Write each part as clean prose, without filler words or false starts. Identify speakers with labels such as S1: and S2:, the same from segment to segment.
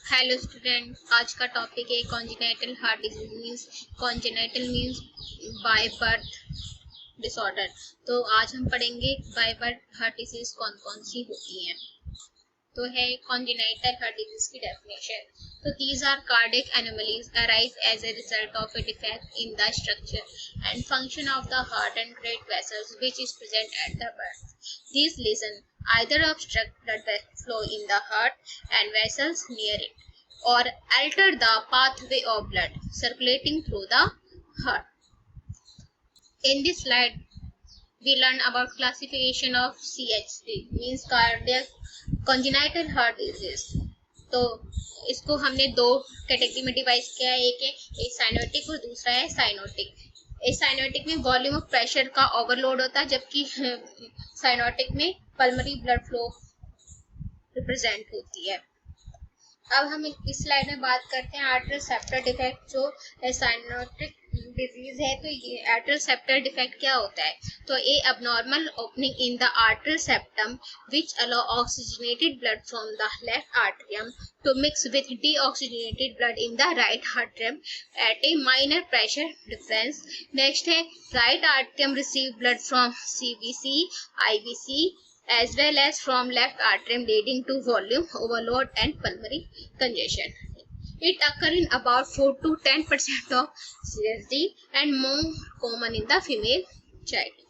S1: Hello student, आज का topic है congenital heart disease means congenital means by birth disorder. तो आज हम पढ़ेंगे बाय बर्थ हार्ट डिजीज कौन कौन सी होती हैं। तो है कॉन्जेनाइटल हार्ट डिजीज की डेफिनेशन। तो these are cardiac anomalies arise as a result of a defect in the structure and function of the heart and blood vessels which is present at the birth. These lesions either obstruct blood flow in the heart and vessels near it, or alter the pathway of blood circulating through the heart. In this slide, we learn about classification of CHD means cardiac congenital heart disease. तो इसको हमने दो category में divide किया है, एक है cyanotic और दूसरा है साइनोटिक। साइनोटिक में वॉल्यूम ऑफ प्रेशर का ओवरलोड होता है, जबकि साइनोटिक में पल्मोनरी ब्लड फ्लो रिप्रेजेंट होती है। अब हम इस स्लाइड में बात करते हैं आर्टरी सेप्टर डिफेक्ट। जो साइनोटिक डिजीज है, तो ये आर्टरी सेप्टर डिफेक्ट क्या होता है? तो ए abnormal opening in the arterial septum which allow oxygenated blood from the left atrium to mix with deoxygenated blood in the right atrium at a minor pressure difference. Next है right atrium receive blood from CVC, IVC as well as from left atrium, leading to volume overload and pulmonary congestion. It occurs in about 4 to 10% of CSD and more common in the female child.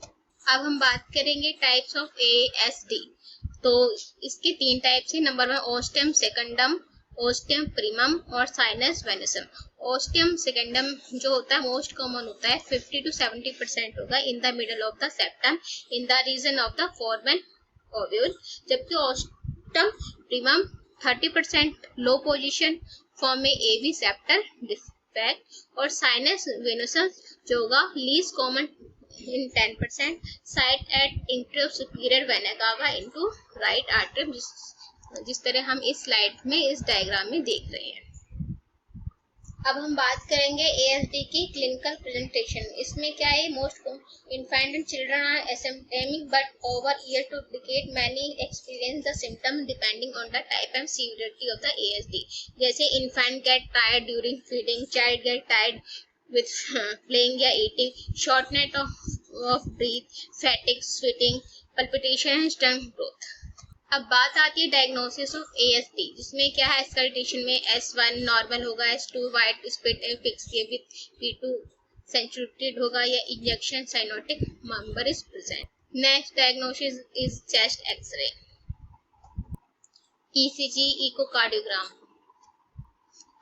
S1: अब हम बात करेंगे types of ASD। तो इसके तीन types है। Number 1 ostium secundum, ostium प्रीमम और sinus वेनसम। Ostium secundum जो होता है मोस्ट कॉमन होता है, 50 to 70% होगा in the middle of the septum in the region of the foramen ovale, जबकि ostium primum 30% low position form में AV सेप्टर डिफेक्ट, और साइनस वेनसम जो होगा least common in 10% site at entry superior vena cava into right artery, जिस तरह हम इस slide में इस डायग्राम में देख रहे हैं। अब हम बात करेंगे ASD की क्लिनिकल प्रेजेंटेशन। इसमें क्या है, most infant and children are asymptomatic but over year to decade many experience the symptom depending on the type and severity of the ASD. जैसे infant get tired during feeding, child get tired with playing या eating, shortness of breath, fatigue, sweating, palpitation and stomach growth. अब बात आती है diagnosis of ASD, जिसमें क्या है स्कल्टेशन में S1 नॉर्मल होगा, S2 wide split fixed with P2 सेंचुरेटेड होगा या ejection systolic murmur is present. Next diagnosis is chest x ray, ECG, echocardiogram.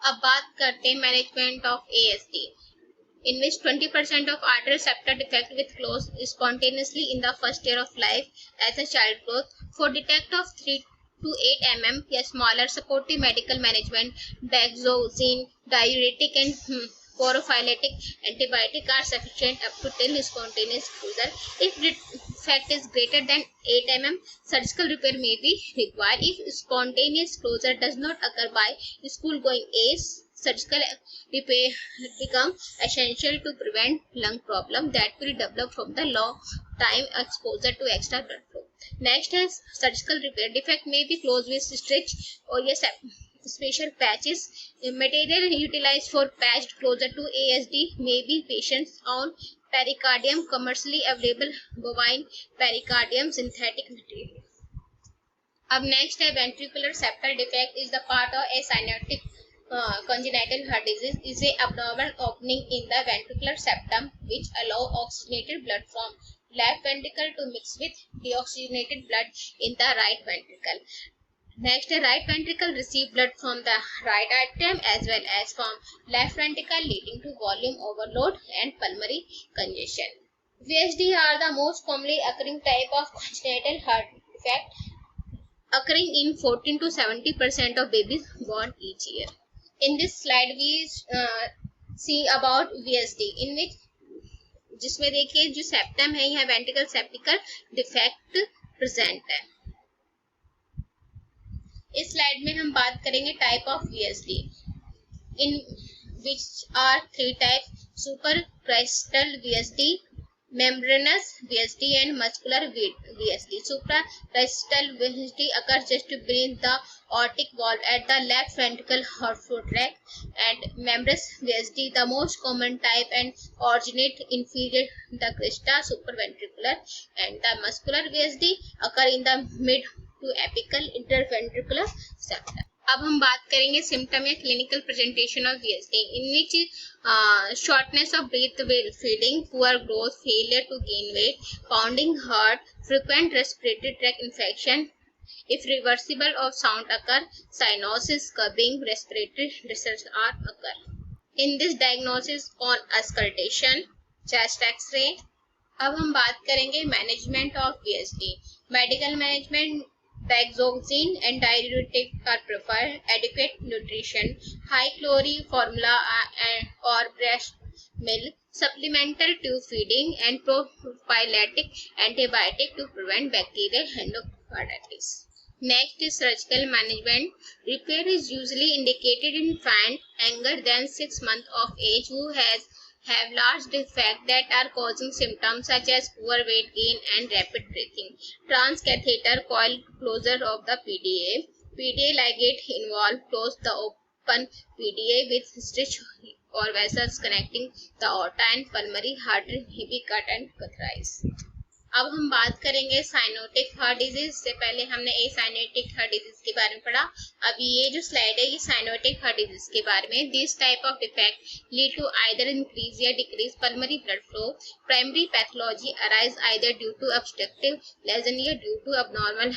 S1: अब बात करते हैं management of ASD, in which 20% of arterial septal defect with close spontaneously in the first year of life as a child growth. For detect of 3 to 8 mm या smaller, supportive medical management, dexazone, diuretic and prophylactic antibiotic are sufficient up to till spontaneous closure. If defect is greater than 8 mm, surgical repair may be required. If spontaneous closure does not occur by school-going age, surgical repair become essential to prevent lung problem that will develop from the long time exposure to extra blood flow. Next is surgical repair. Defect may be closed with stitch or special patches. Material utilized for patched closure to ASD may be patients on pericardium, commercially available bovine pericardium synthetic material. अब next है ventricular septal defect is the part of a cyanotic congenital heart disease is a abnormal opening in the ventricular septum which allow oxygenated blood from left ventricle to mix with deoxygenated blood in the right ventricle. Next, the right ventricle receive blood from the right atrium as well as from left ventricle, leading to volume overload and pulmonary congestion. VSD are the most commonly occurring type of congenital heart defect, occurring in 14 to 70% of babies born each year. In this slide we see about VSD, in which जिसमें देखिए जो septum है यह ventricle सेप्टिकल defect present है। इस slide में हम बात करेंगे type of VSD, in which are 3 type: supracristal VSD, Membranous VSD and muscular VSD. Suprarachtal VSD occurs just beneath the aortic valve at the left ventricle outflow tract, and membranous VSD, the most common type, and originate inferior the crista supraventricular, and the muscular VSD occur in the mid to apical interventricular septum. अब हम बात करेंगे symptom या clinical presentation of VSD, in which shortness of breath while feeding, poor growth, failure to gain weight, pounding heart, frequent respiratory tract infection, if reversible of sound occur, cyanosis, cupping, respiratory distress are occur. In this diagnosis on auscultation, chest x-ray. अब हम बात करेंगे management of VSD. Medical management, Daxoxin and diuretic are preferred. Adequate nutrition, high chlorine formula or breast milk, supplemental tube feeding, and prophylactic antibiotic to prevent bacterial endocarditis. Next is surgical management. Repair is usually indicated in infant younger than 6 months of age who have large defects that are causing symptoms such as poor weight gain and rapid breathing. Transcatheter coil closure of the PDA. PDA ligate involved close the open PDA with stitch or vessels connecting the aorta and pulmonary artery may be cut and cauterized. अब हम बात करेंगे cyanotic heart disease से। पहले हमने acyanotic heart disease के बारे में पढ़ा। अभी ये जो स्लाइड है ये साइनोटिक हार्ट डिजीज के बारे में। This type of defect lead to either increase या decrease pulmonary blood flow. Primary pathology arise either due to obstructive lesion या due to abnormal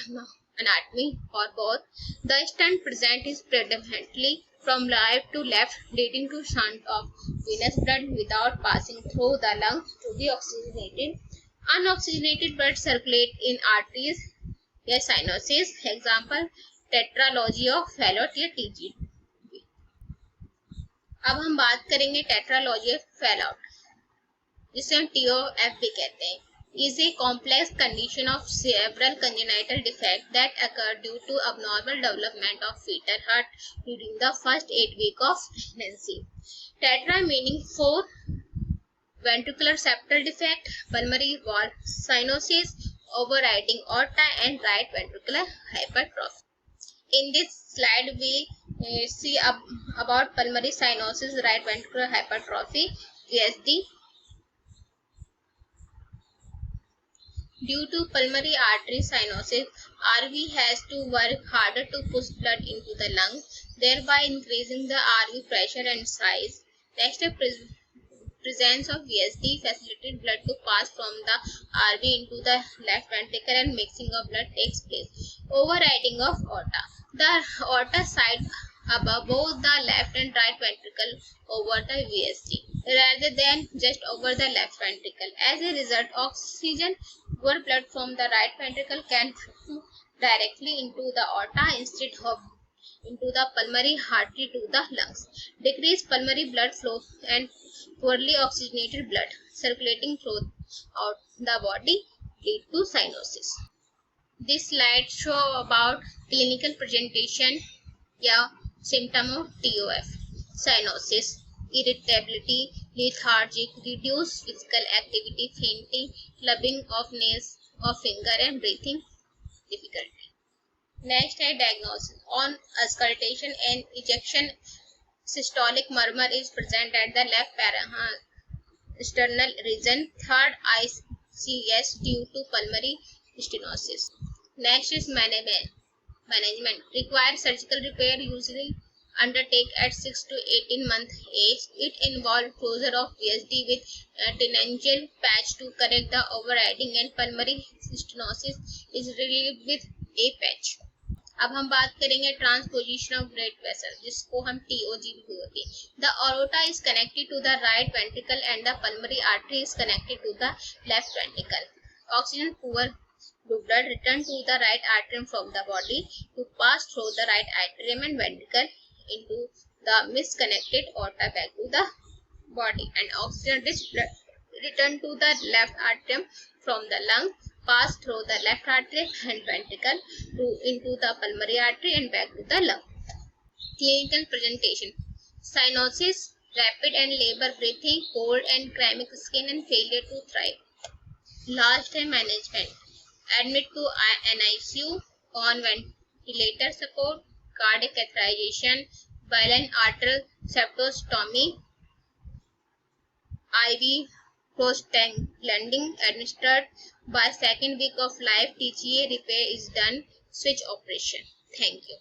S1: anatomy or both. The stent present is predominantly from right to left, leading to shunt of venous blood without passing through the lungs to the oxygenated. Unoxygenated blood circulate in arteries या cyanosis. Example, tetralogy of Fallot या TG. अब हम बात करेंगे tetralogy of Fallot, जिसे हम TOF भी कहते हैं. Is a complex condition of several congenital defects that occur due to abnormal development of fetal heart during the first 8 weeks of pregnancy. Tetra meaning 4, ventricular septal defect, pulmonary valve cyanosis, overriding aorta, and right ventricular hypertrophy. In this slide, we see about pulmonary cyanosis, right ventricular hypertrophy, VSD. Due to pulmonary artery cyanosis, RV has to work harder to push blood into the lung, thereby increasing the RV pressure and size. Next, presence of VSD facilitated blood to pass from the RV into the left ventricle and mixing of blood takes place. Overriding of aorta. The aorta side above both the left and right ventricle over the VSD rather than just over the left ventricle. As a result, oxygen poor blood from the right ventricle can flow directly into the aorta instead of into the pulmonary artery to the lungs. Decreased pulmonary blood flow and poorly oxygenated blood circulating throughout the body lead to cyanosis. This slide show about clinical presentation या symptom of TOF. Cyanosis, irritability, lethargic, reduced physical activity, fainting, clubbing of nails of finger and breathing difficulty. Next है diagnosis. On auscultation and ejection, systolic murmur is present at the left sternal region. Third, ICS due to pulmonary stenosis. Next is management. Require surgical repair usually undertake at 6 to 18 month age. It involves closure of VSD with a tenangial patch to correct the overriding, and pulmonary stenosis is relieved with a patch. अब हम बात करेंगे transposition of blood vessel, जिसको हम TOG भी बोलते हैं. The aorta is connected to the right ventricle and the pulmonary artery is connected to the left ventricle. Oxygen poor blood return to the right atrium from the body to pass through the right atrium and ventricle into the misconnected aorta back to the body, and oxygen return to the left atrium from the lung, pass through the left atrium and ventricle into the pulmonary artery and back to the lung. Clinical presentation: cyanosis, rapid and labor breathing, cold and chronic skin, and failure to thrive. Large time management. Admit to NICU on ventilator support, cardiac catheterization, byline arterial septostomy, IV prostaglandin administered by second week of life. TGA repair is done. Switch operation. Thank you.